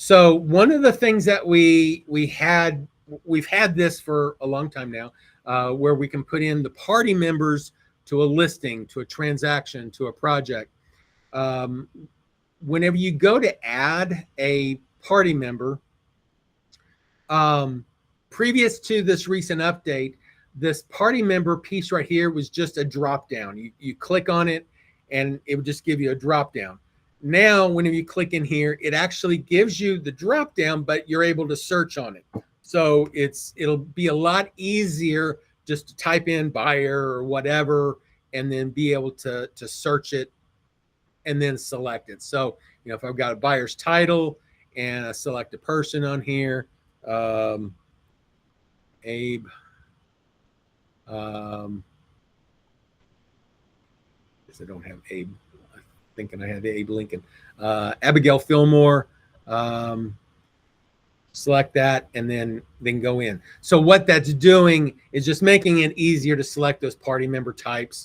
So one of the things that we've had this for a long time now, where we can put in the party members to a listing, to a transaction, to a project. Whenever you go to add a party member, previous to this recent update, this party member piece right here was just a drop down. You click on it and it would just give you a drop down. Now, whenever you click in here, it actually gives you the drop down, but you're able to search on it. So it'll be a lot easier just to type in buyer or whatever, and then be able to search it and then select it. So, if I've got a buyer's title and I select a person on here, Abe, I don't have Abe. I'm thinking I have Abe Lincoln. Abigail Fillmore, select that, and then go in. So what that's doing is just making it easier to select those party member types.